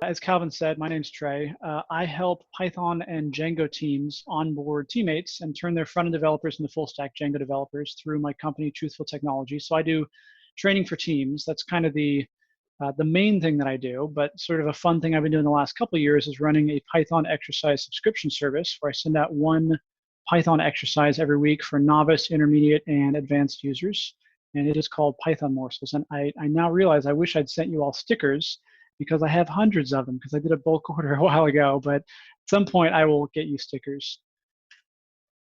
As Calvin said, my name's Trey. I help Python and Django teams onboard teammates and turn their front-end developers into full-stack Django developers through my company, Truthful Technology. So I do training for teams. That's kind of the main thing that I do, but sort of a fun thing I've been doing the last couple of years is running a Python exercise subscription service where I send out one Python exercise every week for novice, intermediate, and advanced users. And it is called Python Morsels. And I now realize I wish I'd sent you all stickers because I have hundreds of them because I did a bulk order a while ago, but at some point I will get you stickers.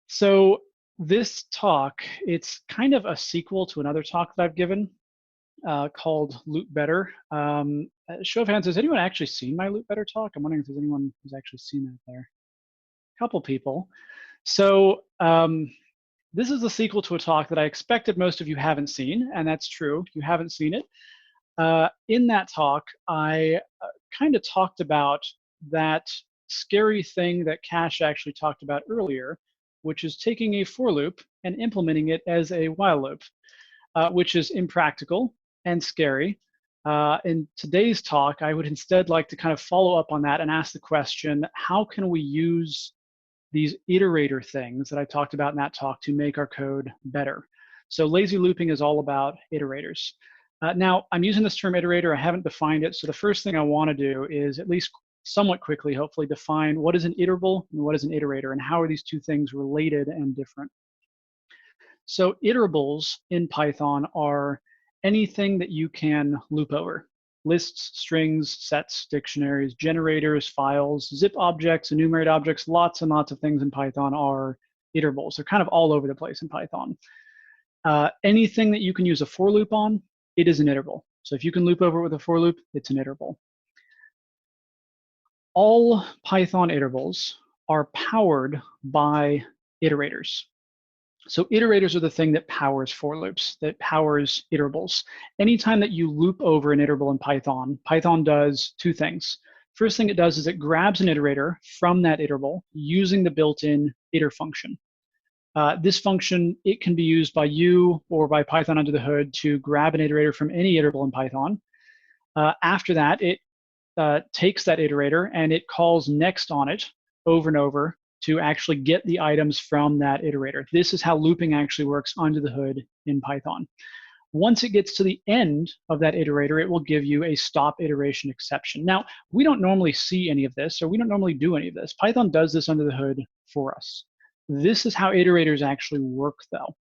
So this talk, it's kind of a sequel to another talk that I've given called Loop Better. Show of hands, has anyone actually seen my Loop Better talk? I'm wondering if there's anyone who's actually seen that there. A couple people. So this is a sequel to a talk that I expected most of you haven't seen, and that's true. You haven't seen it. In that talk, I kind of talked about that scary thing that Cash actually talked about earlier, which is taking a for loop and implementing it as a while loop, which is impractical and scary. In today's talk, I would instead like to kind of follow up on that and ask the question, how can we use these iterator things that I talked about in that talk to make our code better? So lazy looping is all about iterators. Now, I'm using this term iterator. I haven't defined it. So the first thing I want to do is at least somewhat quickly, hopefully, define what is an iterable and what is an iterator, and how are these two things related and different. So iterables in Python are anything that you can loop over. Lists, strings, sets, dictionaries, generators, files, zip objects, enumerate objects, lots and lots of things in Python are iterables. They're kind of all over the place in Python. Anything that you can use a for loop on, it is an iterable. So if you can loop over with a for loop, it's an iterable. All Python iterables are powered by iterators. So iterators are the thing that powers for loops, that powers iterables. Anytime that you loop over an iterable in Python, Python does two things. First thing it does is it grabs an iterator from that iterable using the built-in iter function. This function, it can be used by you or by Python under the hood to grab an iterator from any iterable in Python. After that, it takes that iterator and it calls next on it over and over to actually get the items from that iterator. This is how looping actually works under the hood in Python. Once it gets to the end of that iterator, it will give you a stop iteration exception. Now, we don't normally see any of this, or we don't normally do any of this. Python does this under the hood for us. This is how iterators actually work, though.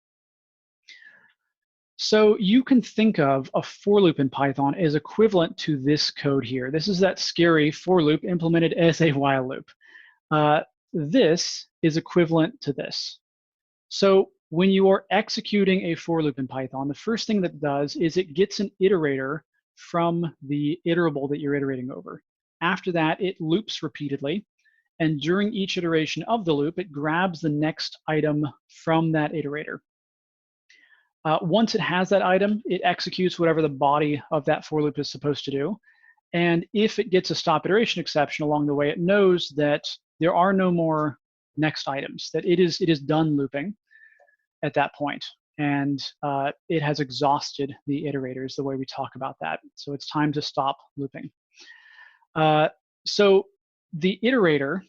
So you can think of a for loop in Python as equivalent to this code here. This is that scary for loop implemented as a while loop. This is equivalent to this. So when you are executing a for loop in Python, the first thing that it does is it gets an iterator from the iterable that you're iterating over. After that, it loops repeatedly. And during each iteration of the loop, it grabs the next item from that iterator. Once it has that item, it executes whatever the body of that for loop is supposed to do. And if it gets a stop iteration exception along the way, it knows that there are no more next items, that it is done looping at that point. And it has exhausted the iterators the way we talk about that. So it's time to stop looping. So the iterator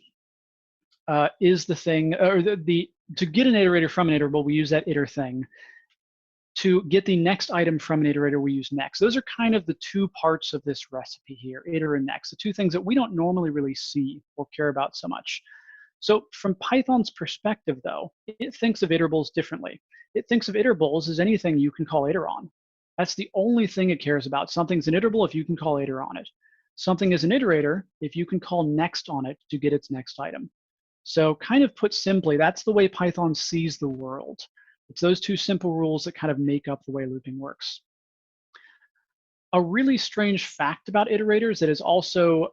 is the thing, or to get an iterator from an iterable, we use that iter thing. To get the next item from an iterator, we use next. Those are kind of the two parts of this recipe here, iter and next, the two things that we don't normally really see or care about so much. So from Python's perspective, though, it thinks of iterables differently. It thinks of iterables as anything you can call iter on. That's the only thing it cares about. Something's an iterable if you can call iter on it. Something is an iterator if you can call next on it to get its next item. So kind of put simply, that's the way Python sees the world. It's those two simple rules that kind of make up the way looping works. A really strange fact about iterators that is also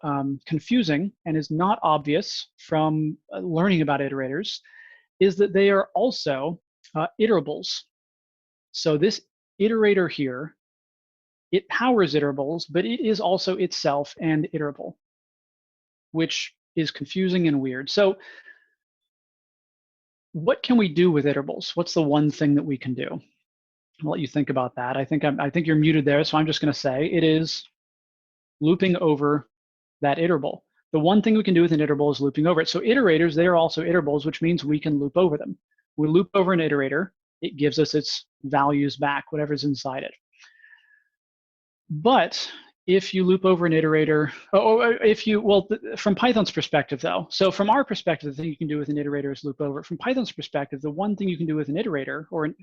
confusing and is not obvious from learning about iterators is that they are also iterables. So this iterator here, it powers iterables, but it is also itself an iterable, which is confusing and weird. So what can we do with iterables? What's the one thing that we can do? I'll let you think about that. I think you're muted there, so I'm just going to say it is looping over that iterable. The one thing we can do with an iterable is looping over it. So iterators, they are also iterables, which means we can loop over them. We loop over an iterator, it gives us its values back, whatever's inside it. But if you loop over an iterator, from Python's perspective though, so from our perspective, the thing you can do with an iterator is loop over it. From Python's perspective, the one thing you can do with an iterator, or an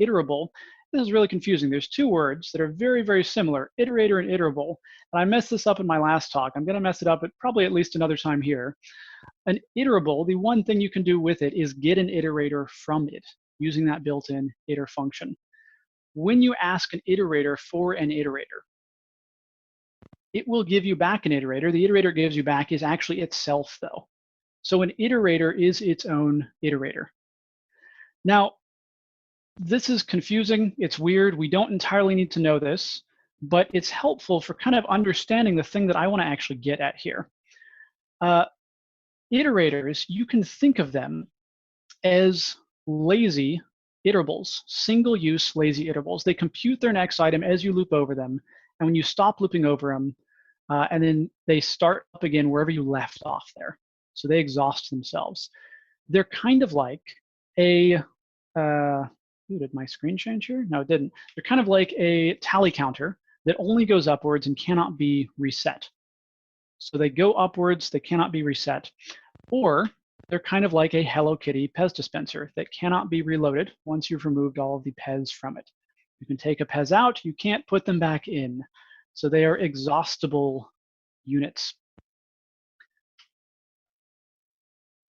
iterable, this is really confusing. There's two words that are very, very similar, iterator and iterable. And I messed this up in my last talk. I'm gonna mess it up probably at least another time here. An iterable, the one thing you can do with it is get an iterator from it using that built-in iter function. When you ask an iterator for an iterator, it will give you back an iterator. The iterator it gives you back is actually itself though. So an iterator is its own iterator. Now, this is confusing, it's weird, we don't entirely need to know this, but it's helpful for kind of understanding the thing that I want to actually get at here. Iterators, you can think of them as lazy iterables, single-use lazy iterables. They compute their next item as you loop over them, and when you stop looping over them, and then they start up again wherever you left off there. So they exhaust themselves. They're kind of like a, did my screen change here? No, it didn't. They're kind of like a tally counter that only goes upwards and cannot be reset. So they go upwards, they cannot be reset. Or they're kind of like a Hello Kitty Pez dispenser that cannot be reloaded once you've removed all of the Pez from it. You can take a Pez out, you can't put them back in. So they are exhaustible units.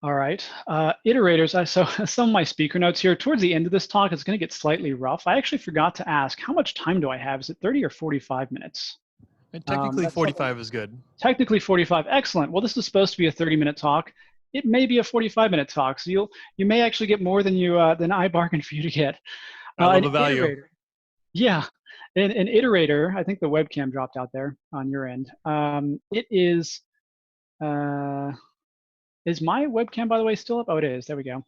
All right, iterators, so some of my speaker notes here, towards the end of this talk, it's gonna get slightly rough. I actually forgot to ask, how much time do I have? Is it 30 or 45 minutes? And technically 45 is good. Technically 45, excellent. Well, this is supposed to be a 30-minute talk. It may be a 45-minute talk, so you may actually get more than than I bargained for you to get. I love the value. Iterator, yeah, an iterator, I think the webcam dropped out there on your end. It is my webcam, by the way, still up? Oh, it is, there we go.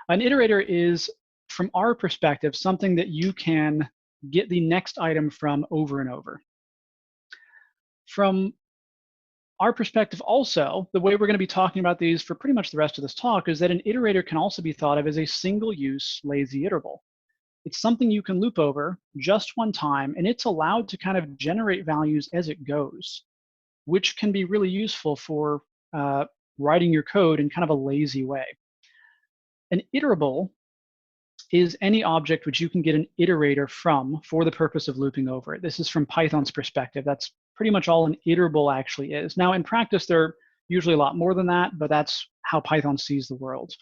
An iterator is, from our perspective, something that you can get the next item from over and over. From our perspective also, the way we're going to be talking about these for pretty much the rest of this talk is that an iterator can also be thought of as a single-use lazy iterable. It's something you can loop over just one time, and it's allowed to kind of generate values as it goes, which can be really useful for writing your code in kind of a lazy way. An iterable is any object which you can get an iterator from for the purpose of looping over it. This is from Python's perspective. That's pretty much all an iterable actually is. Now in practice, they're usually a lot more than that, but that's how Python sees the world.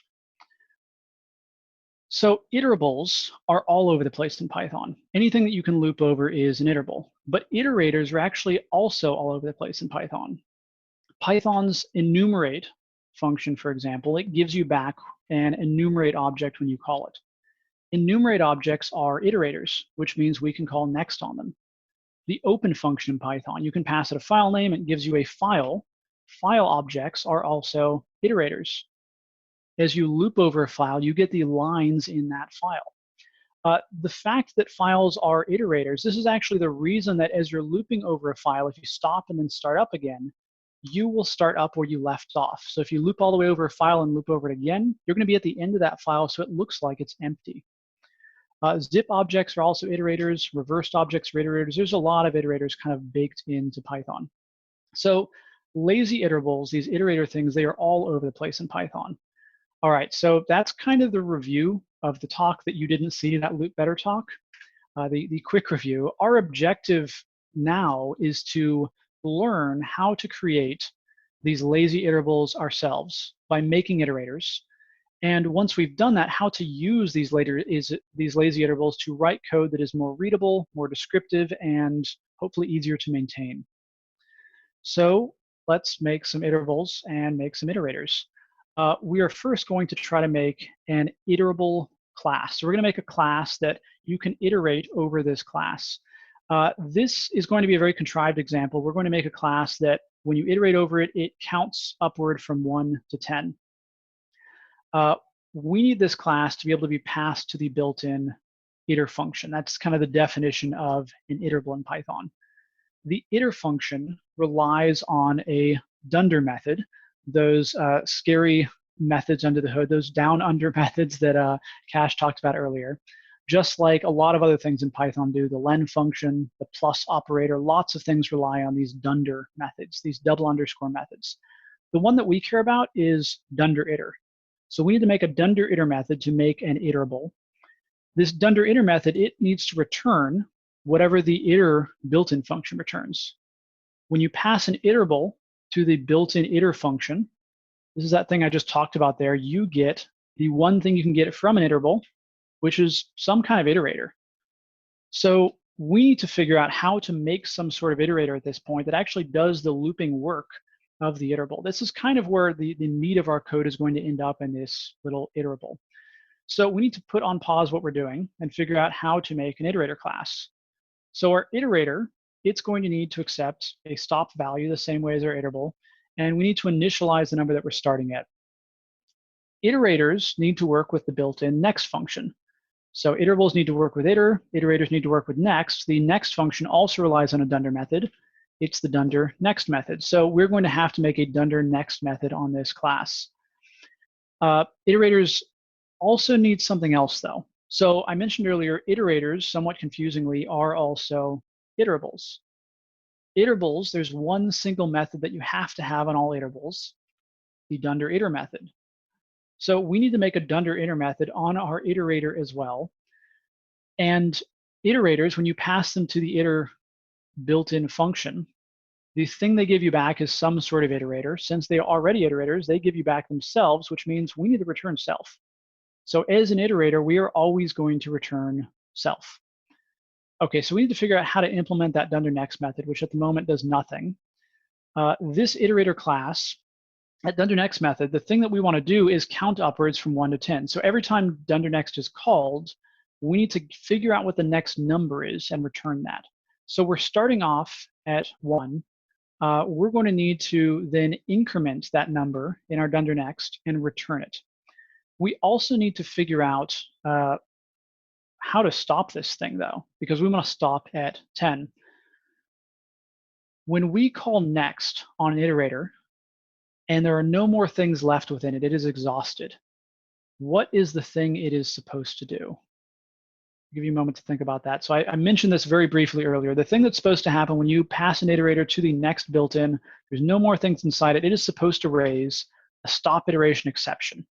So iterables are all over the place in Python. Anything that you can loop over is an iterable, but iterators are actually also all over the place in Python. Python's enumerate function, for example, it gives you back an enumerate object when you call it. Enumerate objects are iterators, which means we can call next on them. The open function in Python, you can pass it a file name, it gives you a file. File objects are also iterators. As you loop over a file, you get the lines in that file. The fact that files are iterators, this is actually the reason that as you're looping over a file, if you stop and then start up again, you will start up where you left off. So if you loop all the way over a file and loop over it again, you're going to be at the end of that file, so it looks like it's empty. Zip objects are also iterators, reversed objects are iterators. There's a lot of iterators kind of baked into Python. So lazy iterables, these iterator things, they are all over the place in Python. All right, so that's kind of the review of the talk that you didn't see, that Loop Better talk, the quick review. Our objective now is to learn how to create these lazy iterables ourselves by making iterators. And once we've done that, how to use these lazy iterables to write code that is more readable, more descriptive, and hopefully easier to maintain. So let's make some iterables and make some iterators. We are first going to try to make an iterable class. So we're going to make a class that you can iterate over this class. This is going to be a very contrived example. We're going to make a class that when you iterate over it, it counts upward from 1 to 10. We need this class to be able to be passed to the built-in iter function. That's kind of the definition of an iterable in Python. The iter function relies on a dunder method, those scary methods under the hood, those down-under methods that Cash talked about earlier. Just like a lot of other things in Python do, the len function, the plus operator, lots of things rely on these dunder methods, these double underscore methods. The one that we care about is dunder iter. So we need to make a dunder iter method to make an iterable. This dunder iter method, it needs to return whatever the iter built-in function returns. When you pass an iterable to the built-in iter function, this is that thing I just talked about there, you get the one thing you can get from an iterable, which is some kind of iterator. So we need to figure out how to make some sort of iterator at this point that actually does the looping work of the iterable. This is kind of where the meat of our code is going to end up in this little iterable. So we need to put on pause what we're doing and figure out how to make an iterator class. So our iterator, it's going to need to accept a stop value the same way as our iterable, and we need to initialize the number that we're starting at. Iterators need to work with the built-in next function. So iterables need to work with iter, iterators need to work with next. The next function also relies on a dunder method. It's the dunder next method. So we're going to have to make a dunder next method on this class. Iterators also need something else though. So I mentioned earlier, iterators, somewhat confusingly, are also iterables. Iterables, there's one single method that you have to have on all iterables, the dunder iter method. So we need to make a dunder iter method on our iterator as well. And iterators, when you pass them to the iter built-in function, the thing they give you back is some sort of iterator. Since they are already iterators, they give you back themselves, which means we need to return self. So as an iterator, we are always going to return self. Okay, so we need to figure out how to implement that dunder next method, which at the moment does nothing. This iterator class, at dunder next method, the thing that we want to do is count upwards from 1 to 10. So every time dunder next is called, we need to figure out what the next number is and return that. So we're starting off at 1. We're going to need to then increment that number in our dunder next and return it. We also need to figure out how to stop this thing though, because we want to stop at 10. When we call next on an iterator, and there are no more things left within it, it is exhausted. What is the thing it is supposed to do? I'll give you a moment to think about that. So I mentioned this very briefly earlier. The thing that's supposed to happen when you pass an iterator to the next built-in, there's no more things inside it, it is supposed to raise a stop iteration exception.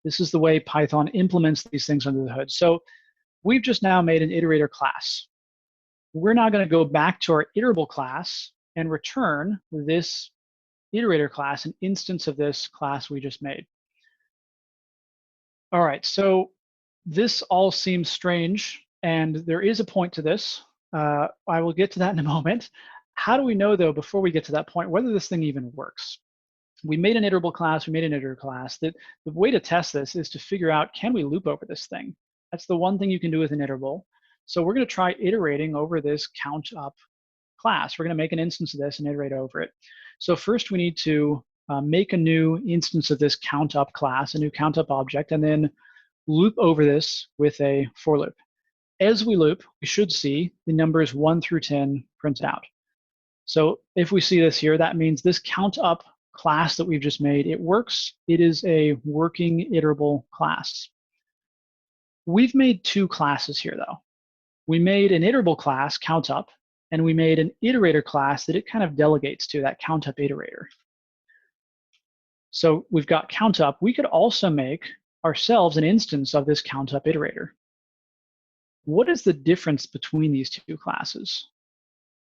This is the way Python implements these things under the hood. So we've just now made an iterator class. We're now going to go back to our iterable class and return this iterator class, an instance of this class we just made. All right, so this all seems strange, and there is a point to this. I will get to that in a moment. How do we know, though, before we get to that point, whether this thing even works? We made an iterable class, we made an iterator class. The way to test this is to figure out, can we loop over this thing? That's the one thing you can do with an iterable. So we're going to try iterating over this count up class. We're going to make an instance of this and iterate over it. So first we need to make a new instance of this count up class, a new count up object, and then loop over this with a for loop. As we loop, we should see the numbers 1 through 10 print out. So if we see this here, that means this count up class that we've just made, it works. It is a working iterable class. We've made two classes here though. We made an iterable class, count up, and we made an iterator class that it kind of delegates to, that count up iterator. So we've got count up. We could also make ourselves an instance of this count up iterator. What is the difference between these two classes?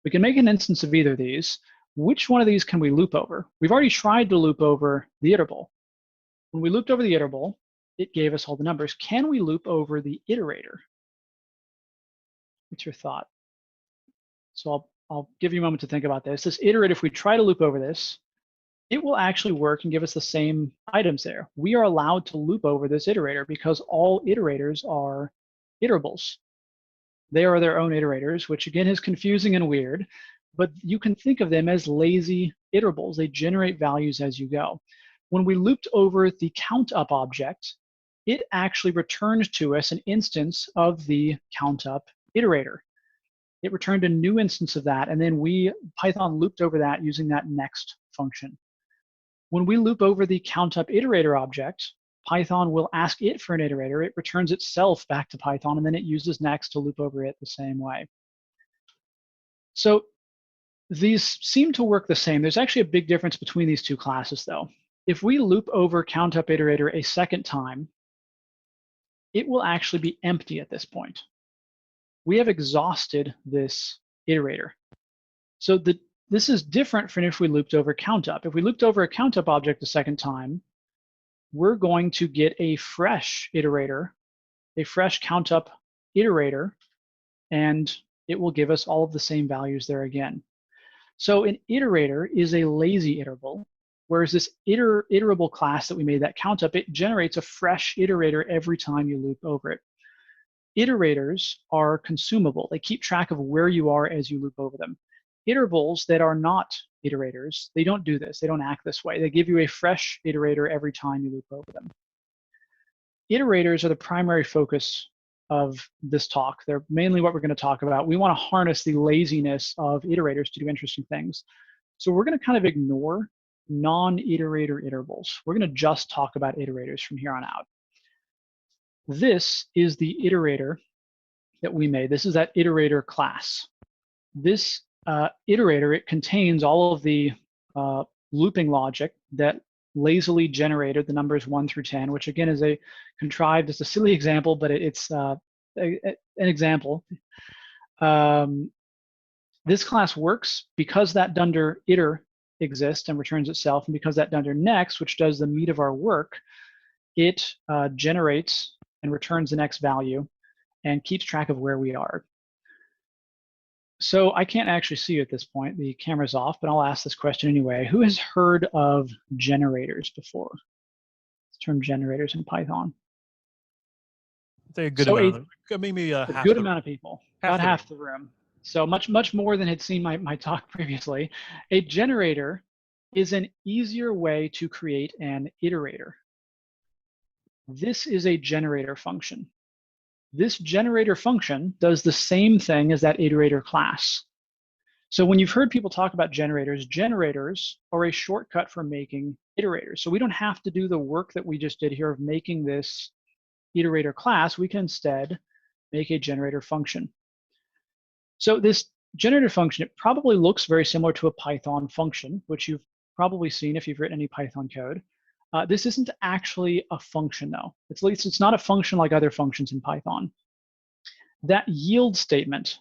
We can make an instance of either of these. Which one of these can we loop over? We've already tried to loop over the iterable. When we looped over the iterable, it gave us all the numbers. Can we loop over the iterator? What's your thought? So I'll give you a moment to think about this. This iterator, if we try to loop over this, it will actually work and give us the same items there. We are allowed to loop over this iterator because all iterators are iterables. They are their own iterators, which again is confusing and weird, but you can think of them as lazy iterables. They generate values as you go. When we looped over the countup object, it actually returned to us an instance of the countup iterator. It returned a new instance of that, and then Python looped over that using that next function. When we loop over the countup iterator object, Python will ask it for an iterator. It returns itself back to Python, and then it uses next to loop over it the same way. So these seem to work the same. There's actually a big difference between these two classes, though. If we loop over countup iterator a second time, it will actually be empty at this point. We have exhausted this iterator. So this is different from if we looped over countup. If we looped over a countup object a second time, we're going to get a fresh iterator, a fresh countup iterator, and it will give us all of the same values there again. So an iterator is a lazy iterable, whereas this iterable class that we made, that countup, it generates a fresh iterator every time you loop over it. Iterators are consumable. They keep track of where you are as you loop over them. Iterables that are not iterators, they don't do this. They don't act this way. They give you a fresh iterator every time you loop over them. Iterators are the primary focus of this talk. They're mainly what we're going to talk about. We want to harness the laziness of iterators to do interesting things. So we're going to kind of ignore non-iterator iterables. We're going to just talk about iterators from here on out. This is the iterator that we made. This is that iterator class. This iterator, it contains all of the looping logic that lazily generated the numbers 1 through 10, which again is a contrived, it's a silly example, but it's an example. This class works because that dunder iter exists and returns itself, and because that dunder next, which does the meat of our work, it generates and returns the next value and keeps track of where we are. So I can't actually see you at this point. The camera's off, but I'll ask this question anyway. Who has heard of generators before? Let's term generators in Python. A good amount. Maybe a good amount of people, about half the room. So much more than had seen my talk previously. A generator is an easier way to create an iterator. This is a generator function. This generator function does the same thing as that iterator class. So when you've heard people talk about generators, generators are a shortcut for making iterators. So we don't have to do the work that we just did here of making this iterator class. We can instead make a generator function. So this generator function, it probably looks very similar to a Python function, which you've probably seen if you've written any Python code. This isn't actually a function, though. At least it's not a function like other functions in Python. That yield statement,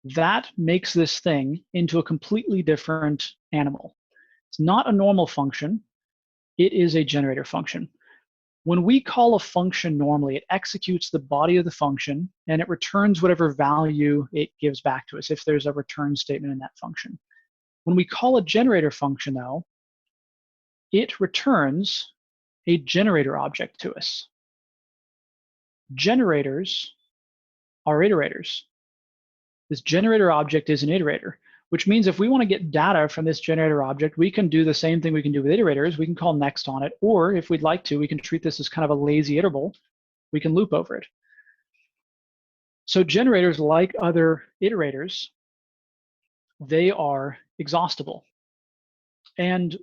that makes this thing into a completely different animal. It's not a normal function. It is a generator function. When we call a function normally, it executes the body of the function, and it returns whatever value it gives back to us if there's a return statement in that function. When we call a generator function, though, it returns a generator object to us. Generators are iterators. This generator object is an iterator, which means if we want to get data from this generator object, we can do the same thing we can do with iterators. We can call next on it, or if we'd like to, we can treat this as kind of a lazy iterable. We can loop over it. So generators, like other iterators, they are exhaustible. And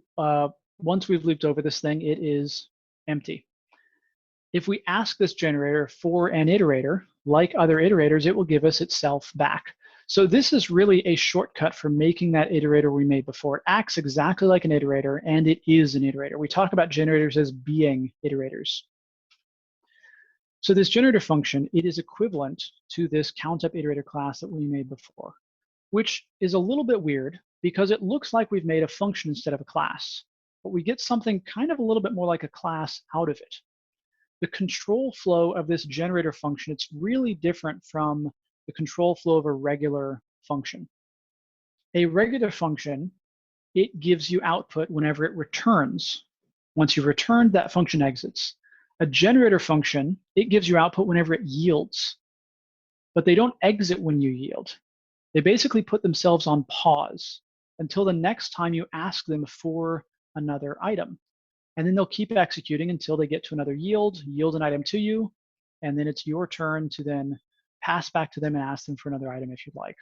once we've looped over this thing, it is empty. If we ask this generator for an iterator, like other iterators, it will give us itself back. So this is really a shortcut for making that iterator we made before. It acts exactly like an iterator, and it is an iterator. We talk about generators as being iterators. So this generator function, it is equivalent to this countup iterator class that we made before, which is a little bit weird because it looks like we've made a function instead of a class, but we get something kind of a little bit more like a class out of it. The control flow of this generator function, it's really different from the control flow of a regular function. A regular function, it gives you output whenever it returns. Once you've returned, that function exits. A generator function, it gives you output whenever it yields, but they don't exit when you yield. They basically put themselves on pause until the next time you ask them for another item. And then they'll keep executing until they get to another yield an item to you, and then it's your turn to then pass back to them and ask them for another item if you'd like.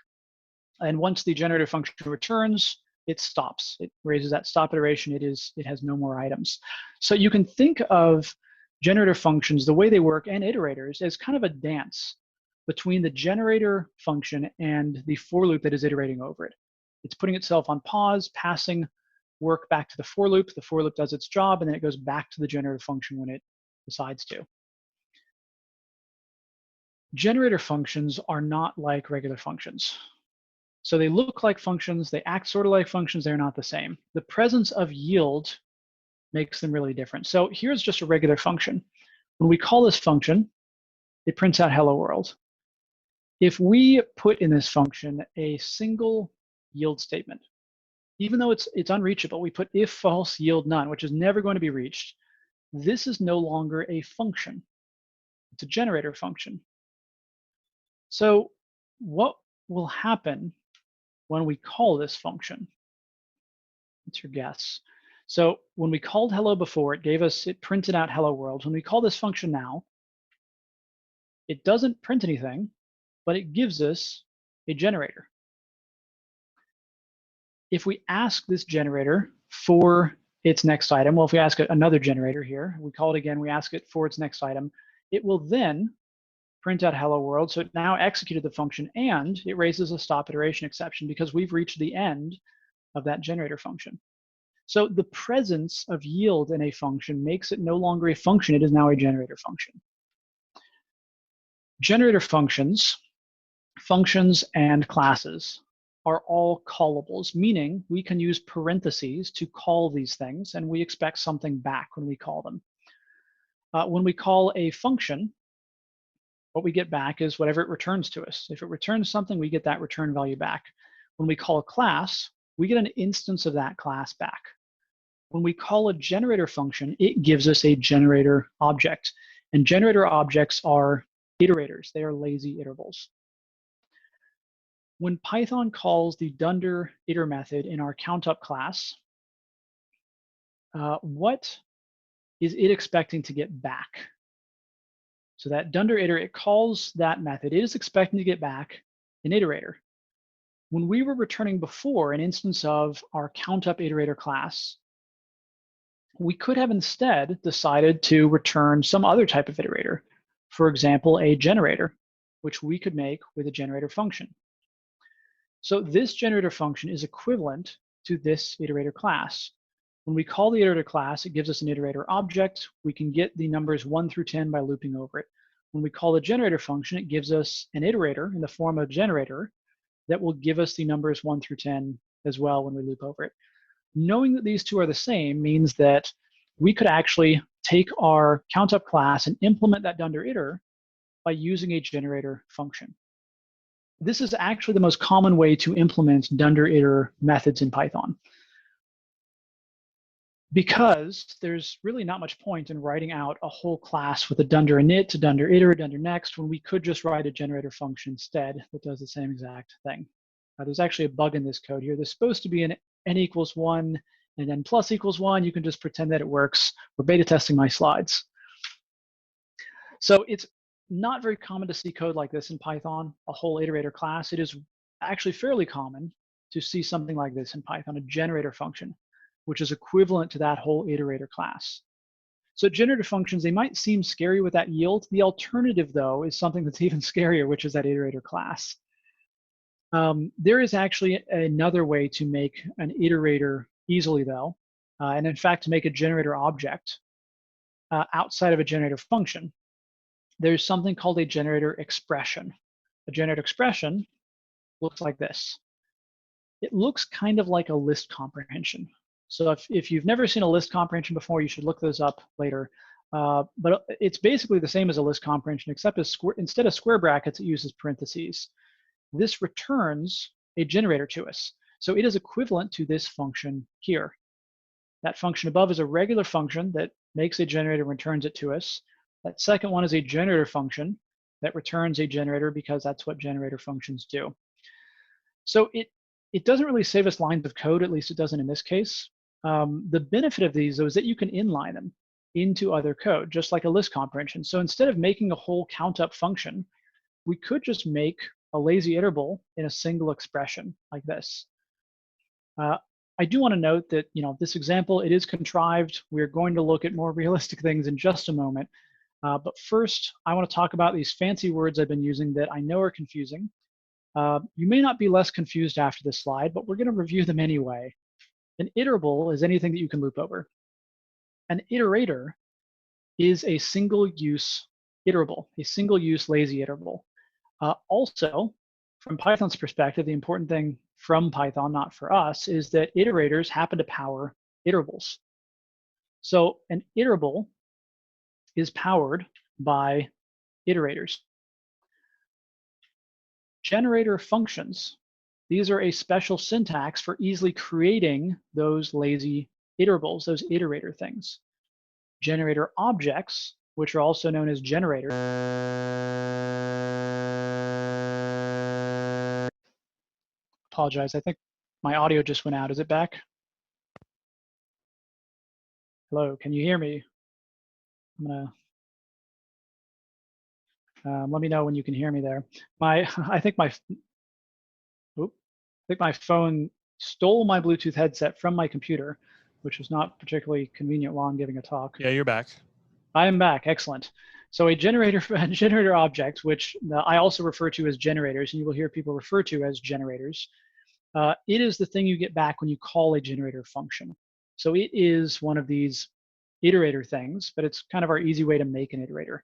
And once the generator function returns, it stops. It raises that stop iteration. It has no more items. So you can think of generator functions, the way they work, and iterators as kind of a dance between the generator function and the for loop that is iterating over it. It's putting itself on pause, passing work back to the for loop. The for loop does its job, and then it goes back to the generator function when it decides to. Generator functions are not like regular functions. So they look like functions, they act sort of like functions, they're not the same. The presence of yield makes them really different. So here's just a regular function. When we call this function, it prints out hello world. If we put in this function a single yield statement, even though it's unreachable, we put if false yield none, which is never going to be reached, this is no longer a function. It's a generator function. So what will happen when we call this function? What's your guess? So when we called hello before, it printed out hello world. When we call this function now, it doesn't print anything, but it gives us a generator. If we ask this generator for its next item, well, if we ask another generator here, we call it again, we ask it for its next item, it will then print out hello world. So it now executed the function, and it raises a stop iteration exception because we've reached the end of that generator function. So the presence of yield in a function makes it no longer a function, it is now a generator function. Generator functions and classes are all callables, meaning we can use parentheses to call these things, and we expect something back when we call them. When we call a function, what we get back is whatever it returns to us. If it returns something, we get that return value back. When we call a class, we get an instance of that class back. When we call a generator function, it gives us a generator object. And generator objects are iterators. They are lazy iterables. When Python calls the dunder iter method in our countup class, what is it expecting to get back? So that dunder iter, it calls that method. It is expecting to get back an iterator. When we were returning before an instance of our countup iterator class, we could have instead decided to return some other type of iterator. For example, a generator, which we could make with a generator function. So this generator function is equivalent to this iterator class. When we call the iterator class, it gives us an iterator object. We can get the numbers 1 through 10 by looping over it. When we call the generator function, it gives us an iterator in the form of generator that will give us the numbers 1 through 10 as well when we loop over it. Knowing that these two are the same means that we could actually take our countup class and implement that dunder iter by using a generator function. This is actually the most common way to implement dunder iter methods in Python, because there's really not much point in writing out a whole class with a dunder init, a dunder iter, dunder next, when we could just write a generator function instead that does the same exact thing. There's actually a bug in this code here. There's supposed to be an n equals 1 and n plus equals 1. You can just pretend that it works. We're beta testing my slides. So it's not very common to see code like this in Python, a whole iterator class. It is actually fairly common to see something like this in Python, a generator function, which is equivalent to that whole iterator class. So generator functions, they might seem scary with that yield. The alternative, though, is something that's even scarier, which is that iterator class. There is actually another way to make an iterator easily, though, and in fact, to make a generator object outside of a generator function. There's something called a generator expression. A generator expression looks like this. It looks kind of like a list comprehension. So if you've never seen a list comprehension before, you should look those up later. But it's basically the same as a list comprehension, except instead of square brackets, it uses parentheses. This returns a generator to us. So it is equivalent to this function here. That function above is a regular function that makes a generator and returns it to us. That second one is a generator function that returns a generator because that's what generator functions do. So it doesn't really save us lines of code, at least it doesn't in this case. The benefit of these, though, is that you can inline them into other code, just like a list comprehension. So instead of making a whole countup function, we could just make a lazy iterable in a single expression like this. I do want to note that, this example, it is contrived. We're going to look at more realistic things in just a moment. But first, I want to talk about these fancy words I've been using that I know are confusing. You may not be less confused after this slide, but we're going to review them anyway. An iterable is anything that you can loop over. An iterator is a single-use iterable, a single-use lazy iterable. Also, from Python's perspective, the important thing from Python, not for us, is that iterators happen to power iterables. So an iterable is powered by iterators. Generator functions, these are a special syntax for easily creating those lazy iterables, those iterator things. Generator objects, which are also known as generators. Apologize, I think my audio just went out. Is it back? Hello, can you hear me? I'm gonna, let me know when you can hear me there. I think my phone stole my Bluetooth headset from my computer, which was not particularly convenient while I'm giving a talk. Yeah, you're back. I am back, excellent. So a generator object, which I also refer to as generators, and you will hear people refer to as generators. It is the thing you get back when you call a generator function. So it is one of these iterator things, but it's kind of our easy way to make an iterator.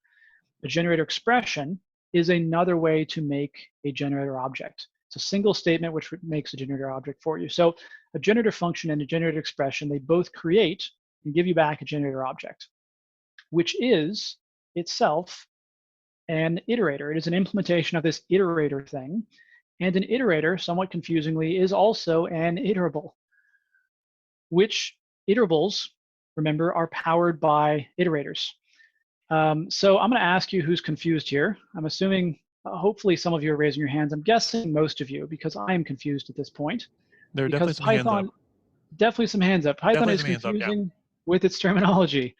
A generator expression is another way to make a generator object. It's a single statement which makes a generator object for you. So a generator function and a generator expression, they both create and give you back a generator object, which is itself an iterator. It is an implementation of this iterator thing. And an iterator, somewhat confusingly, is also an iterable, which iterables, remember, are powered by iterators. So I'm going to ask you who's confused here. I'm assuming, hopefully some of you are raising your hands. I'm guessing most of you, because I am confused at this point. There are because definitely some hands up. Definitely some hands up. Python Definitely is some hands up, confusing yeah. with its terminology.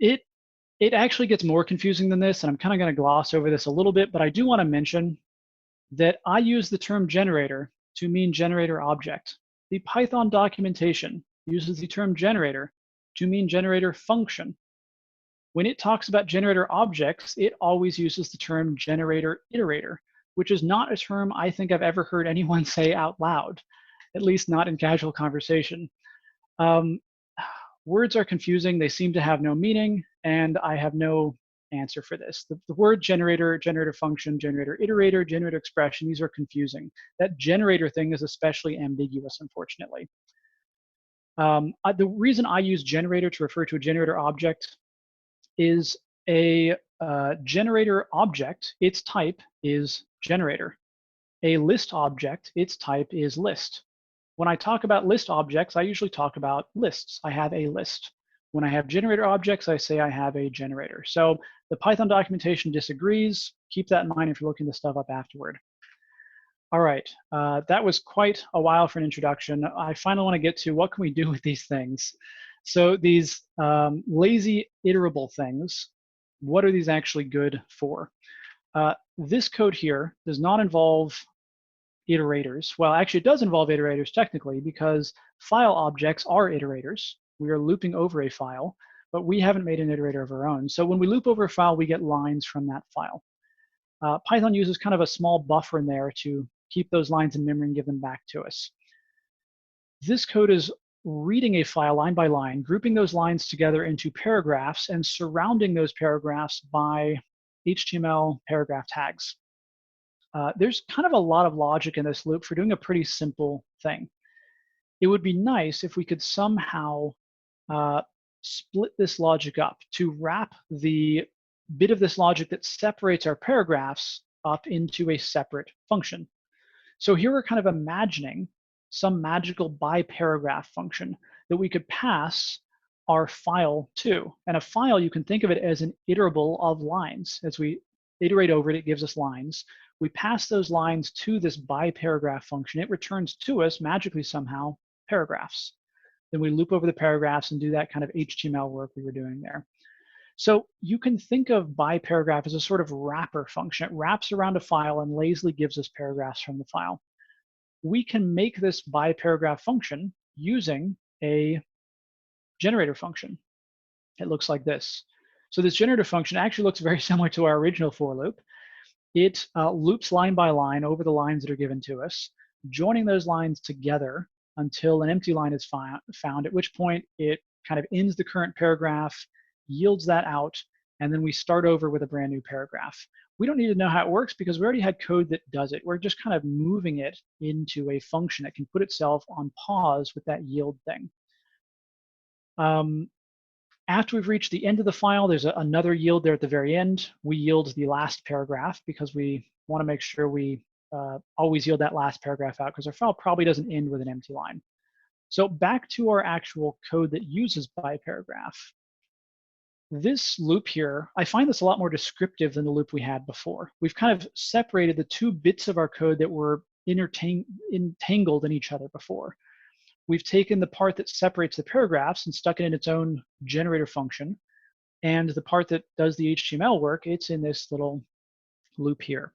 It actually gets more confusing than this, and I'm kind of going to gloss over this a little bit, but I do want to mention that I use the term generator to mean generator object. The Python documentation uses the term generator to mean generator function. When it talks about generator objects, it always uses the term generator iterator, which is not a term I think I've ever heard anyone say out loud, at least not in casual conversation. Words are confusing, they seem to have no meaning, and I have no answer for this. The word generator, generator function, generator iterator, generator expression, these are confusing. That generator thing is especially ambiguous, unfortunately. The reason I use generator to refer to a generator object is a generator object, its type is generator. A list object, its type is list. When I talk about list objects, I usually talk about lists. I have a list. When I have generator objects, I say I have a generator. So the Python documentation disagrees. Keep that in mind if you're looking this stuff up afterward. All right, that was quite a while for an introduction. I finally want to get to what can we do with these things. So these lazy iterable things, what are these actually good for? This code here does not involve iterators. Well, actually, it does involve iterators technically because file objects are iterators. We are looping over a file, but we haven't made an iterator of our own. So when we loop over a file, we get lines from that file. Python uses kind of a small buffer in there to keep those lines in memory and give them back to us. This code is reading a file line by line, grouping those lines together into paragraphs, and surrounding those paragraphs by HTML paragraph tags. There's kind of a lot of logic in this loop for doing a pretty simple thing. It would be nice if we could somehow split this logic up to wrap the bit of this logic that separates our paragraphs up into a separate function. So here we're kind of imagining some magical by-paragraph function that we could pass our file to. And a file, you can think of it as an iterable of lines. As we iterate over it, it gives us lines. We pass those lines to this by-paragraph function. It returns to us magically somehow paragraphs. Then we loop over the paragraphs and do that kind of HTML work we were doing there. So you can think of by-paragraph as a sort of wrapper function. It wraps around a file and lazily gives us paragraphs from the file. we can make this by paragraph function using a generator function. It looks like this. So this generator function actually looks very similar to our original for loop. It loops line by line over the lines that are given to us, joining those lines together until an empty line is found, at which point it kind of ends the current paragraph, yields that out, and then we start over with a brand new paragraph. We don't need to know how it works because we already had code that does it. We're just kind of moving it into a function that can put itself on pause with that yield thing. After we've reached the end of the file, there's another yield there at the very end. We yield the last paragraph because we want to make sure we always yield that last paragraph out because our file probably doesn't end with an empty line. So back to our actual code that uses by paragraph. This loop here, I find this a lot more descriptive than the loop we had before. We've kind of separated the two bits of our code that were entangled in each other before. We've taken the part that separates the paragraphs and stuck it in its own generator function. And the part that does the HTML work, it's in this little loop here.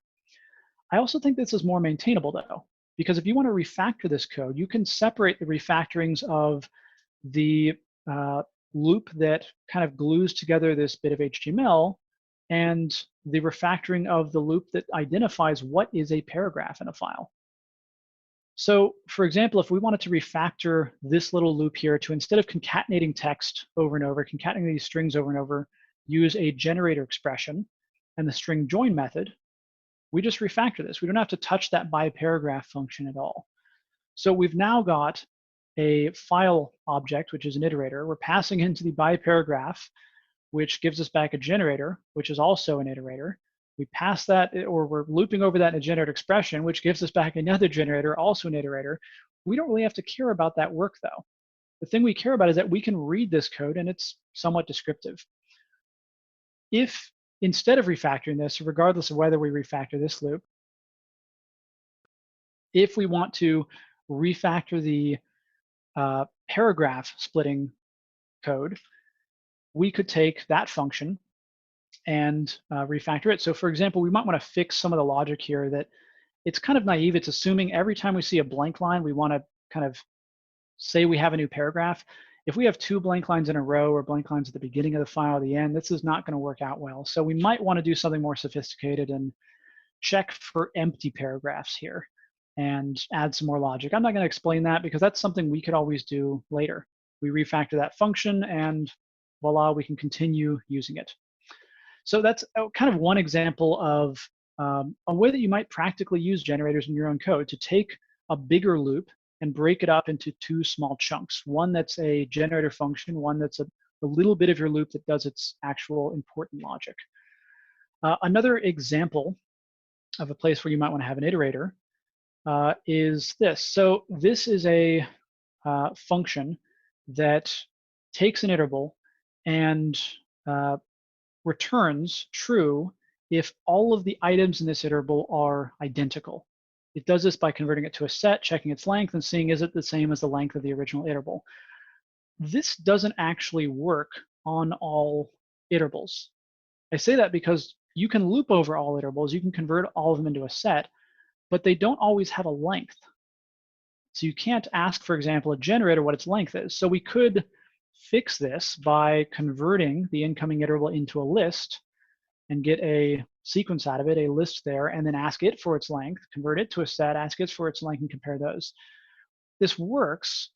I also think this is more maintainable though, because if you want to refactor this code, you can separate the refactorings of the loop that kind of glues together this bit of HTML and the refactoring of the loop that identifies what is a paragraph in a file. So for example, if we wanted to refactor this little loop here to, instead of concatenating text over and over, concatenating these strings over and over, use a generator expression and the string join method, we just refactor this. We don't have to touch that by paragraph function at all. So we've now got a file object, which is an iterator. We're passing into the by paragraph, which gives us back a generator, which is also an iterator. We pass that, or we're looping over that in a generator expression, which gives us back another generator, also an iterator. We don't really have to care about that work though. The thing we care about is that we can read this code and it's somewhat descriptive. If instead of refactoring this, regardless of whether we refactor this loop, if we want to refactor the paragraph splitting code, we could take that function and refactor it. So for example, we might want to fix some of the logic here that it's kind of naive. It's assuming every time we see a blank line, we want to kind of say we have a new paragraph. If we have two blank lines in a row or blank lines at the beginning of the file or the end, this is not going to work out well. So we might want to do something more sophisticated and check for empty paragraphs here and add some more logic. I'm not going to explain that because that's something we could always do later. We refactor that function and voila, we can continue using it. So that's kind of one example of a way that you might practically use generators in your own code to take a bigger loop and break it up into two small chunks. One that's a generator function, one that's a little bit of your loop that does its actual important logic. Another example of a place where you might want to have an iterator is this. So this is a function that takes an iterable and returns true if all of the items in this iterable are identical. It does this by converting it to a set, checking its length, and seeing is it the same as the length of the original iterable. This doesn't actually work on all iterables. I say that because you can loop over all iterables, you can convert all of them into a set, but they don't always have a length. So you can't ask, for example, a generator what its length is. So we could fix this by converting the incoming iterable into a list and get a sequence out of it, a list there, and then ask it for its length, convert it to a set, ask it for its length, and compare those. This works,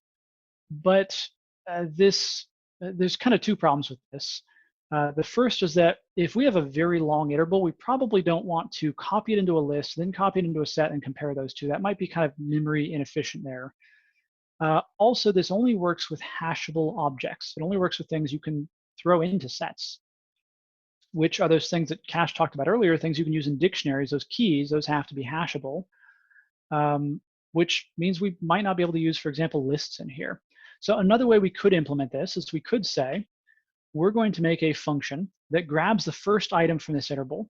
but there's kind of two problems with this. The first is that if we have a very long iterable, we probably don't want to copy it into a list, then copy it into a set and compare those two. That might be kind of memory inefficient there. Also, this only works with hashable objects. It only works with things you can throw into sets, which are those things that Cash talked about earlier, things you can use in dictionaries, those keys, those have to be hashable, which means we might not be able to use, for example, lists in here. So another way we could implement this is we could say, we're going to make a function that grabs the first item from this iterable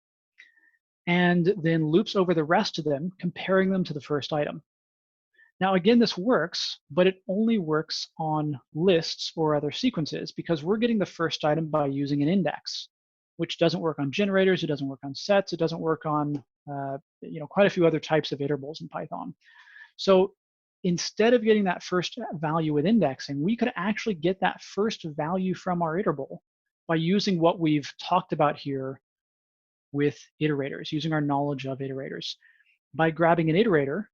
and then loops over the rest of them, comparing them to the first item. Now, again, this works, but it only works on lists or other sequences because we're getting the first item by using an index, which doesn't work on generators, it doesn't work on sets, it doesn't work on quite a few other types of iterables in Python. So instead of getting that first value with indexing, we could actually get that first value from our iterable by using what we've talked about here with iterators, using our knowledge of iterators. By grabbing an iterator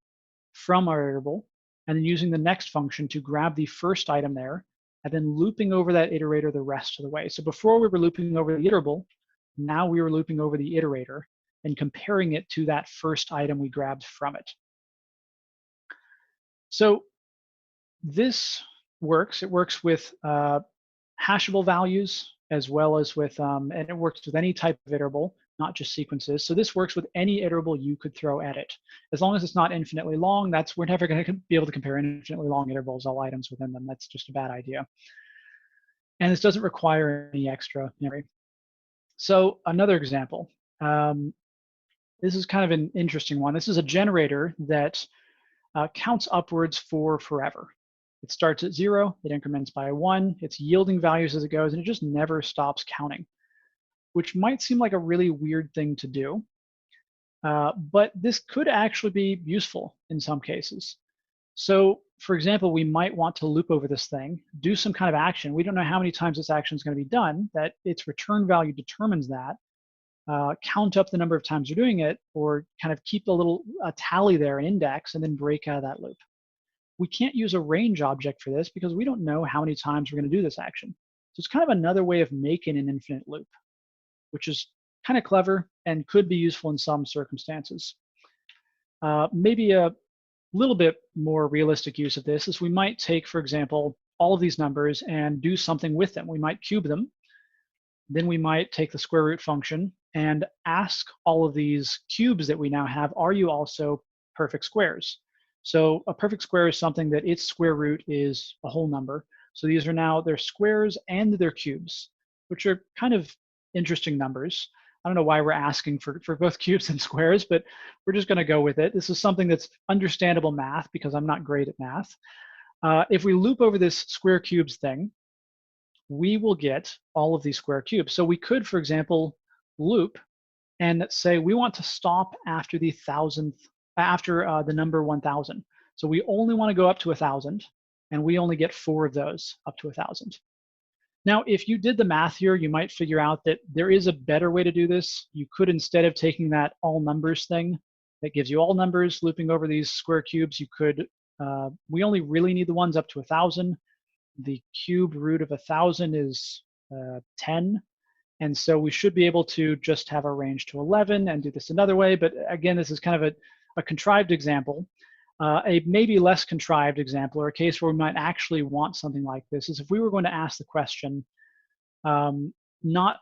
from our iterable and then using the next function to grab the first item there and then looping over that iterator the rest of the way. So before we were looping over the iterable, now we were looping over the iterator and comparing it to that first item we grabbed from it. So this works. It works with hashable values as well as with, and it works with any type of iterable, not just sequences. So this works with any iterable you could throw at it. As long as it's not infinitely long, we're never going to be able to compare infinitely long intervals, all items within them. That's just a bad idea. And this doesn't require any extra memory. So another example. This is kind of an interesting one. This is a generator that counts upwards for forever. It starts at 0, it increments by 1, it's yielding values as it goes, and it just never stops counting, which might seem like a really weird thing to do. But this could actually be useful in some cases. So for example, we might want to loop over this thing, do some kind of action. We don't know how many times this action is going to be done, that its return value determines that. Count up the number of times you're doing it, or kind of keep a tally there, an index, and then break out of that loop. We can't use a range object for this because we don't know how many times we're going to do this action. So it's kind of another way of making an infinite loop, which is kind of clever and could be useful in some circumstances. Maybe a little bit more realistic use of this is we might take, for example, all of these numbers and do something with them. We might cube them. Then we might take the square root function and ask all of these cubes that we now have, are you also perfect squares? So a perfect square is something that its square root is a whole number. So these are now their squares and their cubes, which are kind of interesting numbers. I don't know why we're asking for both cubes and squares, but we're just going to go with it. This is something that's understandable math because I'm not great at math. If we loop over this square cubes thing, we will get all of these square cubes. So we could, for example, loop and say we want to stop after the number 1,000. So we only want to go up to 1,000, and we only get 4 of those up to 1,000. Now, if you did the math here, you might figure out that there is a better way to do this. You could, instead of taking that all numbers thing that gives you all numbers, looping over these square cubes, you could, we only really need the ones up to 1,000. The cube root of 1,000 is 10. And so we should be able to just have our range to 11 and do this another way. But again, this is kind of a contrived example. A maybe less contrived example, or a case where we might actually want something like this, is if we were going to ask the question, not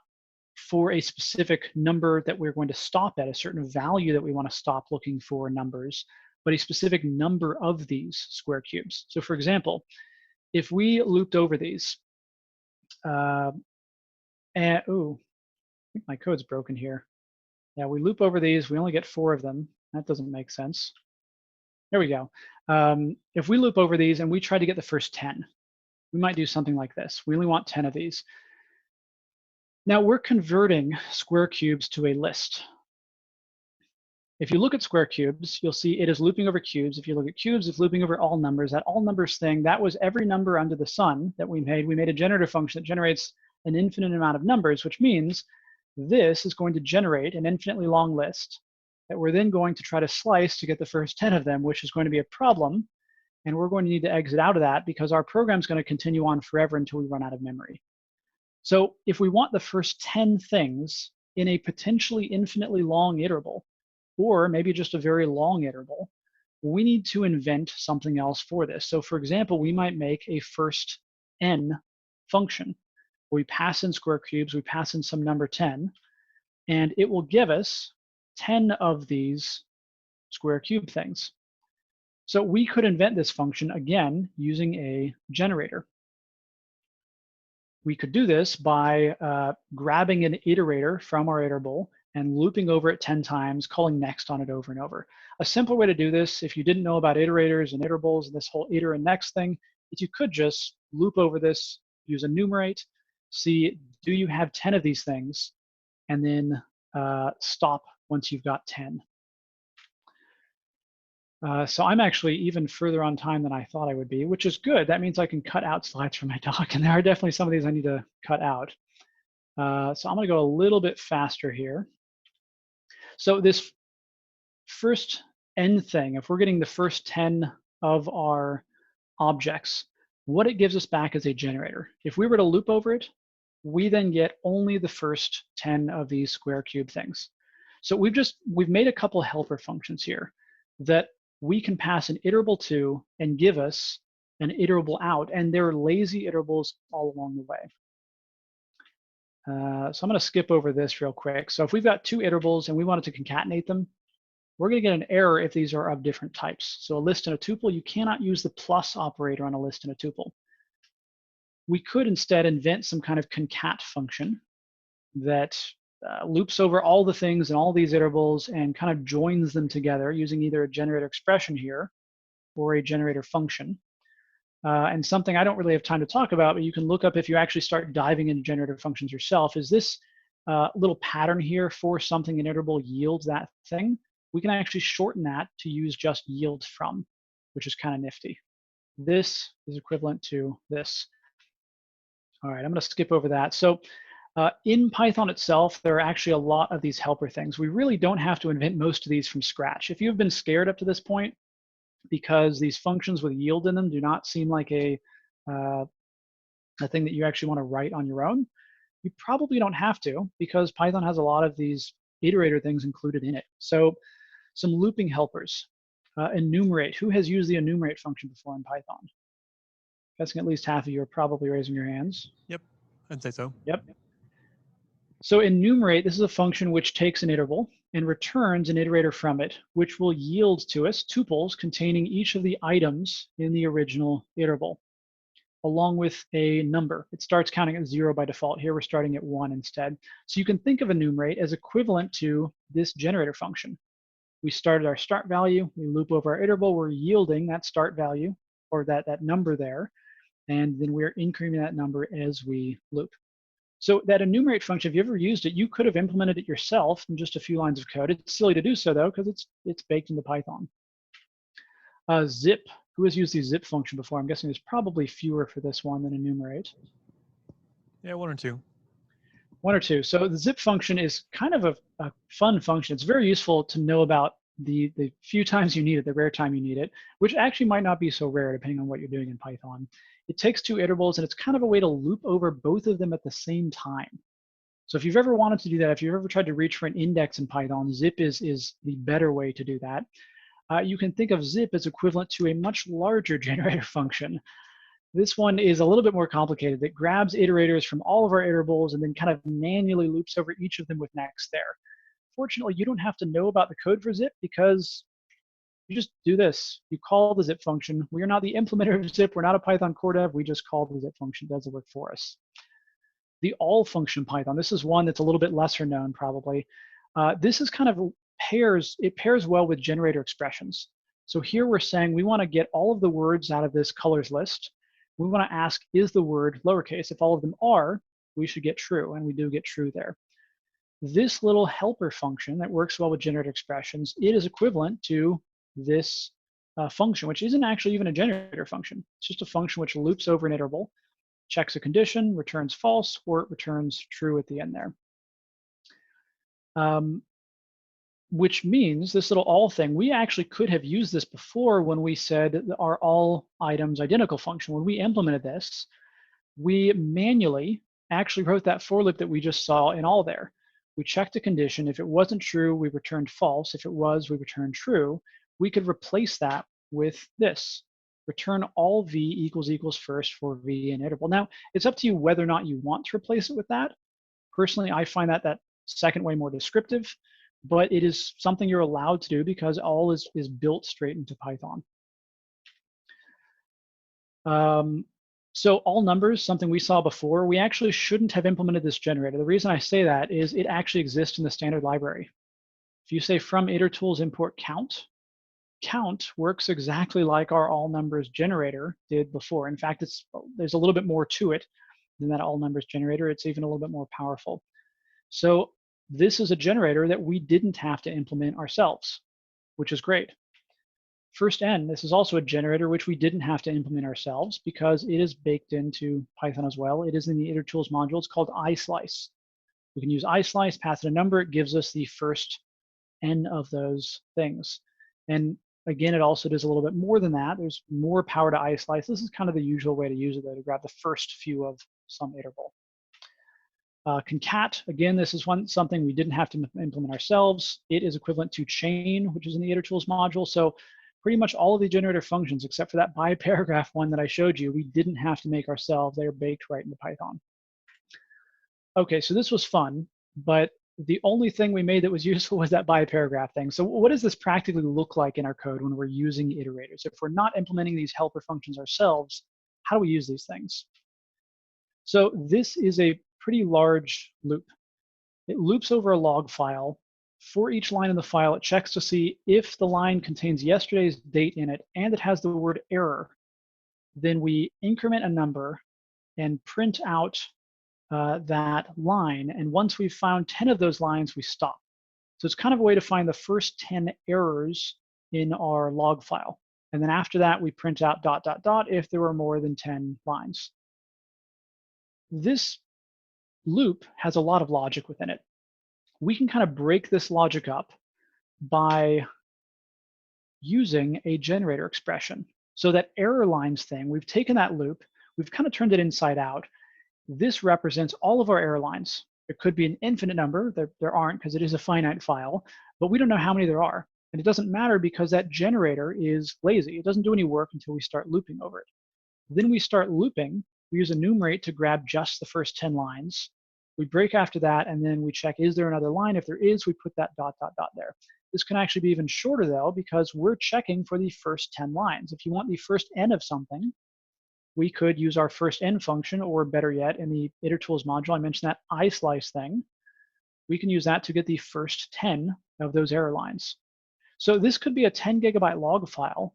for a specific number that we're going to stop at, a certain value that we want to stop looking for numbers, but a specific number of these square cubes. So for example, if we looped over these, ooh, I think my code's broken here. Yeah, we loop over these, we only get 4 of them. That doesn't make sense. There we go. If we loop over these and we try to get the first 10, we might do something like this. We only want 10 of these. Now we're converting square cubes to a list. If you look at square cubes, you'll see it is looping over cubes. If you look at cubes, it's looping over all numbers. That all numbers thing, that was every number under the sun that we made. We made a generator function that generates an infinite amount of numbers, which means this is going to generate an infinitely long list that we're then going to try to slice to get the first 10 of them, which is going to be a problem. And we're going to need to exit out of that because our program is going to continue on forever until we run out of memory. So if we want the first 10 things in a potentially infinitely long iterable, or maybe just a very long iterable, we need to invent something else for this. So for example, we might make a first n function. We pass in square cubes, we pass in some number 10, and it will give us 10 of these square cube things. So we could invent this function, again, using a generator. We could do this by grabbing an iterator from our iterable and looping over it 10 times, calling next on it over and over. A simple way to do this, if you didn't know about iterators and iterables and this whole iter and next thing, is you could just loop over this, use enumerate, see, do you have 10 of these things, and then stop once you've got 10. So I'm actually even further on time than I thought I would be, which is good. That means I can cut out slides from my doc, and there are definitely some of these I need to cut out. So I'm going to go a little bit faster here. So this first end thing, if we're getting the first 10 of our objects, what it gives us back is a generator. If we were to loop over it, we then get only the first 10 of these square cube things. So we've made a couple helper functions here that we can pass an iterable to and give us an iterable out, and they're lazy iterables all along the way. So I'm going to skip over this real quick. So if we've got two iterables and we wanted to concatenate them, we're going to get an error if these are of different types. So a list and a tuple, you cannot use the plus operator on a list and a tuple. We could instead invent some kind of concat function that loops over all the things and all these iterables and kind of joins them together using either a generator expression here or a generator function. And something I don't really have time to talk about, but you can look up if you actually start diving into generator functions yourself, is this little pattern here for something an iterable yields that thing. We can actually shorten that to use just yields from, which is kind of nifty. This is equivalent to this. All right, I'm going to skip over that. So in Python itself, there are actually a lot of these helper things. We really don't have to invent most of these from scratch. If you've been scared up to this point because these functions with yield in them do not seem like a thing that you actually want to write on your own, you probably don't have to, because Python has a lot of these iterator things included in it. So some looping helpers. Enumerate. Who has used the enumerate function before in Python? Guessing at least half of you are probably raising your hands. Yep, I'd say so. Yep. So enumerate, this is a function which takes an iterable and returns an iterator from it, which will yield to us tuples containing each of the items in the original iterable, along with a number. It starts counting at 0 by default. Here we're starting at 1 instead. So you can think of enumerate as equivalent to this generator function. We started our start value, we loop over our iterable, we're yielding that start value, or that number there, and then we're incrementing that number as we loop. So that enumerate function, if you ever used it, you could have implemented it yourself in just a few lines of code. It's silly to do so though, because it's baked into Python. Zip, who has used the zip function before? I'm guessing there's probably fewer for this one than enumerate. Yeah, one or two. One or two. So the zip function is kind of a fun function. It's very useful to know about the few times you need it, the rare time you need it, which actually might not be so rare depending on what you're doing in Python. It takes two iterables, and it's kind of a way to loop over both of them at the same time. So if you've ever wanted to do that, if you've ever tried to reach for an index in Python, zip is the better way to do that. You can think of zip as equivalent to a much larger generator function. This one is a little bit more complicated. That grabs iterators from all of our iterables and then kind of manually loops over each of them with next there. Fortunately, you don't have to know about the code for zip because you just do this. You call the zip function. We are not the implementer of zip. We're not a Python core dev. We just call the zip function. It does the work for us. The all function Python. This is one that's a little bit lesser known probably. This is kind of it pairs well with generator expressions. So here we're saying we want to get all of the words out of this colors list. We want to ask, is the word lowercase? If all of them are, we should get true, and we do get true there. This little helper function that works well with generator expressions, it is equivalent to this function, which isn't actually even a generator function. It's just a function which loops over an iterable, checks a condition, returns false, or it returns true at the end there. Which means this little all thing, we actually could have used this before when we said our all items identical function. When we implemented this, we manually actually wrote that for loop that we just saw in all there. We checked a condition. If it wasn't true, we returned false. If it was, we returned true. We could replace that with this. Return all v equals first for v in iterable. Now, it's up to you whether or not you want to replace it with that. Personally, I find that second way more descriptive, but it is something you're allowed to do because all is built straight into Python. So all numbers, something we saw before, we actually shouldn't have implemented this generator. The reason I say that is it actually exists in the standard library. If you say from itertools import count, count works exactly like our all numbers generator did before. In fact, there's a little bit more to it than that all numbers generator. It's even a little bit more powerful. So this is a generator that we didn't have to implement ourselves, which is great. First N, this is also a generator which we didn't have to implement ourselves because it is baked into Python as well. It is in the Iterators module. It's called iSlice. We can use iSlice, pass it a number. It gives us the first N of those things. And again, it also does a little bit more than that. There's more power to iSlice. This is kind of the usual way to use it, though, to grab the first few of some iterable. Concat, again, this is something we didn't have to implement ourselves. It is equivalent to chain, which is in the Iterators module. So pretty much all of the generator functions, except for that by paragraph one that I showed you, we didn't have to make ourselves. They are baked right into Python. Okay, so this was fun, but the only thing we made that was useful was that by paragraph thing. So what does this practically look like in our code when we're using iterators? If we're not implementing these helper functions ourselves, how do we use these things? So this is a pretty large loop. It loops over a log file. For each line in the file, it checks to see if the line contains yesterday's date in it and it has the word error. Then we increment a number and print out that line. And once we've found 10 of those lines, we stop. So it's kind of a way to find the first 10 errors in our log file. And then after that, we print out ... if there were more than 10 lines. This loop has a lot of logic within it. We can kind of break this logic up by using a generator expression. So that error lines thing, we've taken that loop, we've kind of turned it inside out. This represents all of our error lines. There could be an infinite number. There aren't, because it is a finite file, but we don't know how many there are. And it doesn't matter because that generator is lazy. It doesn't do any work until we start looping over it. Then we start looping. We use enumerate to grab just the first 10 lines. We break after that, and then we check, is there another line? If there is, we put that ... there. This can actually be even shorter, though, because we're checking for the first 10 lines. If you want the first n of something, we could use our first n function, or better yet, in the Iterators module, I mentioned that iSlice thing. We can use that to get the first 10 of those error lines. So this could be a 10 gigabyte log file,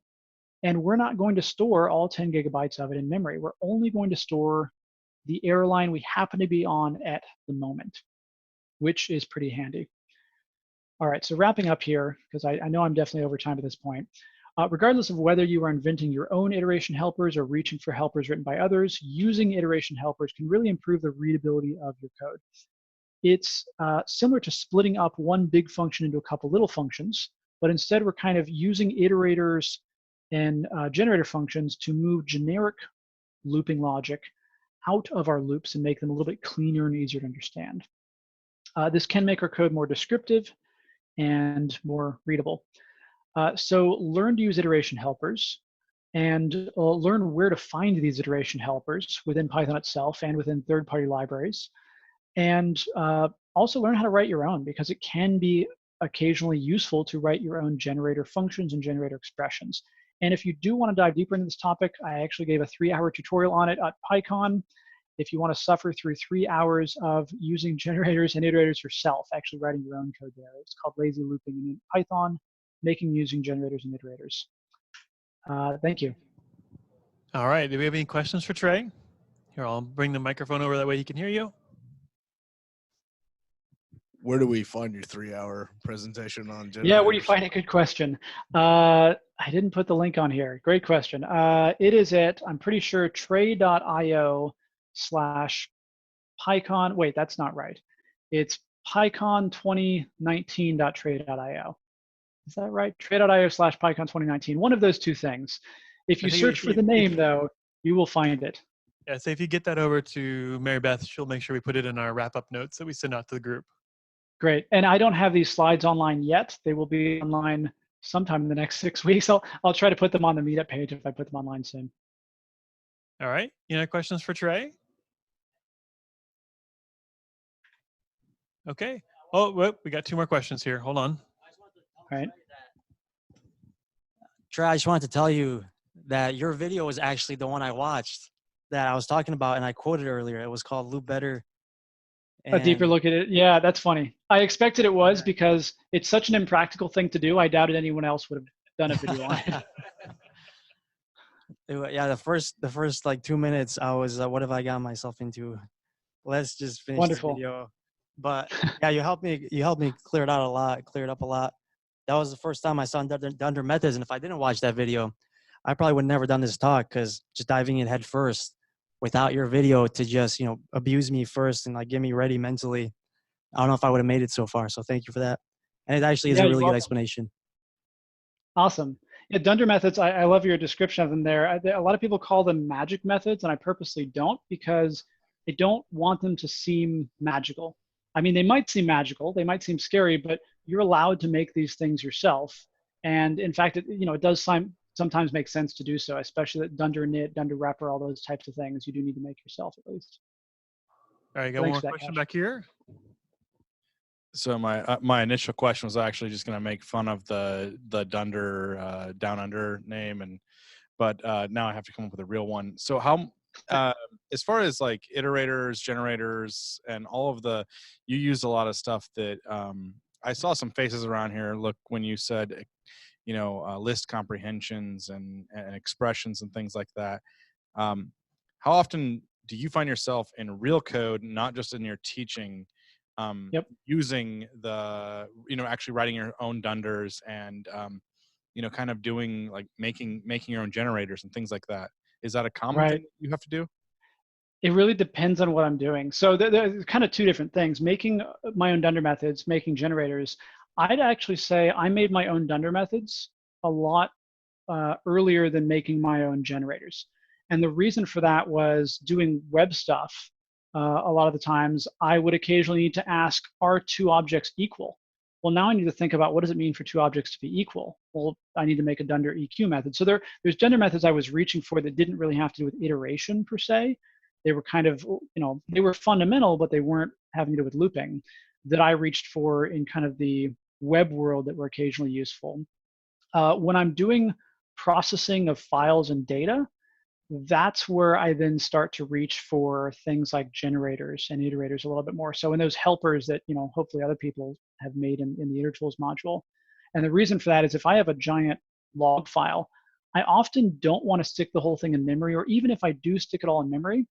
and we're not going to store all 10 gigabytes of it in memory. We're only going to store the error line we happen to be on at the moment, which is pretty handy. All right, so wrapping up here, because I know I'm definitely over time at this point. Regardless of whether you are inventing your own iteration helpers or reaching for helpers written by others, using iteration helpers can really improve the readability of your code. It's similar to splitting up one big function into a couple little functions, but instead we're kind of using iterators and generator functions to move generic looping logic out of our loops and make them a little bit cleaner and easier to understand. This can make our code more descriptive and more readable. So learn to use iteration helpers and learn where to find these iteration helpers within Python itself and within third-party libraries. And also learn how to write your own, because it can be occasionally useful to write your own generator functions and generator expressions. And if you do want to dive deeper into this topic, I actually gave a 3-hour tutorial on it at PyCon. If you want to suffer through 3 hours of using generators and iterators yourself, actually writing your own code there. It's called Lazy Looping in Python, making using generators and iterators. Thank you. All right. Do we have any questions for Trey? Here, I'll bring the microphone over. That way he can hear you. Where do we find your 3-hour presentation on generators? Yeah, where do you find it? Good question. I didn't put the link on here. Great question. It is at, I'm pretty sure, trey.io/PyCon. Wait, that's not right. It's pycon2019.trey.io. Is that right? Trey.io/PyCon2019. One of those two things. If you search for the name, though, you will find it. Yeah, so if you get that over to Mary Beth, she'll make sure we put it in our wrap-up notes that we send out to the group. Great. And I don't have these slides online yet. They will be online sometime in the next 6 weeks. I'll try to put them on the Meetup page if I put them online soon. All right. Any other questions for Trey? Okay. Oh, well, we got 2 more questions here. Hold on. All right. Trey, I just wanted to tell you that your video was actually the one I watched that I was talking about, and I quoted earlier. It was called Loop Better. A deeper look at it. Yeah, that's funny. I expected it was, because it's such an impractical thing to do. I doubted anyone else would have done a video on it. Yeah, the first like 2 minutes, I was, what have I got myself into? Let's just finish Wonderful. this video. But yeah, you helped me clear it up a lot. that was the first time I saw Dunder methods. And if I didn't watch that video, I probably would have never done this talk, because just diving in head first without your video to just, abuse me first and like get me ready mentally, I don't know if I would have made it so far. So thank you for that. And it actually is Yeah, a you're really good welcome. explanation. Awesome. Yeah, Dunder methods, I love your description of them there. A lot of people call them magic methods, and I purposely don't, because I don't want them to seem magical. I mean, they might seem magical, they might seem scary, but you're allowed to make these things yourself. And in fact, it does sometimes make sense to do so, especially that Dunder knit, Dunder wrapper, all those types of things you do need to make yourself at least. All right, got one more question back here. So my initial question was actually just going to make fun of the Dunder down under name, but now I have to come up with a real one. So how as far as like iterators, generators, and all of you use a lot of stuff that I saw some faces around here. Look, when you said list comprehensions and expressions and things like that. How often do you find yourself in real code, not just in your teaching? Using actually writing your own Dunders and kind of doing like making your own generators and things like that. Is that a common thing that you have to do? It really depends on what I'm doing. So there's kind of two different things. Making my own Dunder methods, making generators. I'd actually say I made my own Dunder methods a lot earlier than making my own generators. And the reason for that was doing web stuff. A lot of the times I would occasionally need to ask, are two objects equal? Well, now I need to think about what does it mean for two objects to be equal? Well, I need to make a Dunder EQ method. So there's Dunder methods I was reaching for that didn't really have to do with iteration per se. They were kind of, they were fundamental, but they weren't having to do with looping, that I reached for in kind of the web world that were occasionally useful. When I'm doing processing of files and data, that's where I then start to reach for things like generators and iterators a little bit more. So in those helpers that, hopefully other people have made in the Iteratools module. And the reason for that is if I have a giant log file, I often don't want to stick the whole thing in memory, or even if I do stick it all in memory,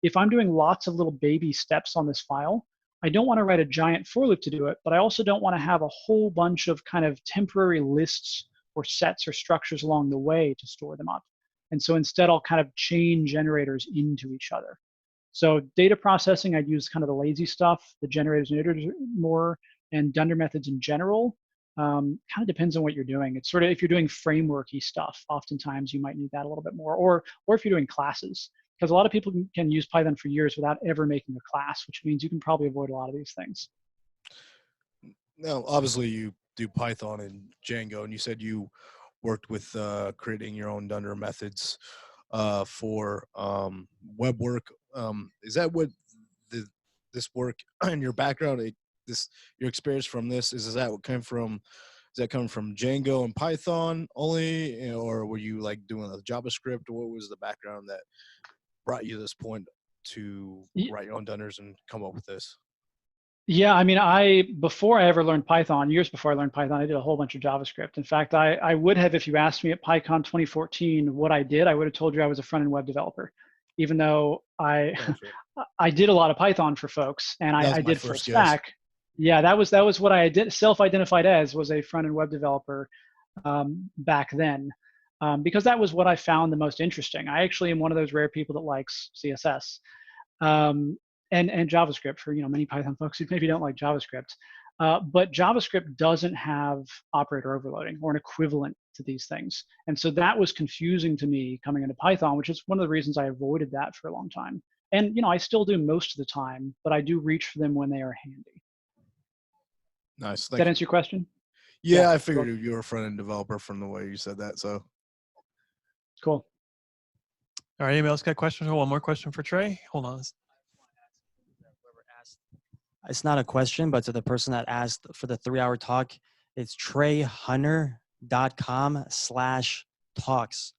if I'm doing lots of little baby steps on this file, I don't want to write a giant for loop to do it, but I also don't want to have a whole bunch of kind of temporary lists or sets or structures along the way to store them up. And so instead, I'll kind of chain generators into each other. So data processing, I'd use kind of the lazy stuff, the generators and iterators more, and Dunder methods in general. Kind of depends on what you're doing. It's sort of, if you're doing frameworky stuff, oftentimes you might need that a little bit more, or if you're doing classes, because a lot of people can use Python for years without ever making a class, which means you can probably avoid a lot of these things. Now, obviously, you do Python and Django, and you said you worked with creating your own Dunder methods for web work. Is that what this work in your background, your experience from this, is that what came from? Is that coming from Django and Python only, or were you like doing a JavaScript? What was the background that brought you to this point to write your own Dunders and come up with this? Yeah, I mean, before I ever learned Python, years before I learned Python, I did a whole bunch of JavaScript. In fact, I would have, if you asked me at PyCon 2014 what I did, I would have told you I was a front-end web developer, even though I did a lot of Python for folks, and I did full stack. Yeah, that was what I did, self-identified as, was a front-end web developer back then, because that was what I found the most interesting. I actually am one of those rare people that likes CSS. And JavaScript for many Python folks who maybe don't like JavaScript. But JavaScript doesn't have operator overloading or an equivalent to these things. And so that was confusing to me coming into Python, which is one of the reasons I avoided that for a long time. And I still do most of the time, but I do reach for them when they are handy. Nice. Does that answer your question? Yeah, I figured you were a front-end developer from the way you said that. So cool. All right, anybody else got questions? Or one more question for Trey? Hold on. It's not a question, but to the person that asked for the 3-hour talk, it's treyhunner.com/talks.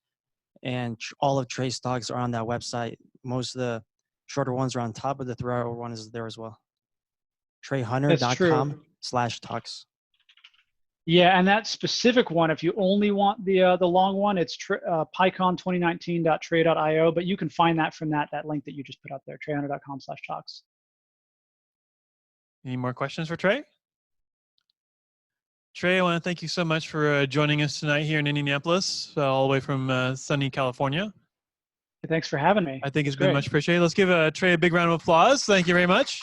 And all of Trey's talks are on that website. Most of the shorter ones are on top, but the 3-hour one is there as well. treyhunner.com/talks. Yeah, and that specific one, if you only want the long one, it's pycon2019.trey.io, but you can find that from that link that you just put up there, treyhunner.com/talks. Any more questions for Trey? Trey, I want to thank you so much for joining us tonight here in Indianapolis, all the way from sunny California. Thanks for having me. I think it's been great. much appreciated. Let's give Trey a big round of applause. Thank you very much.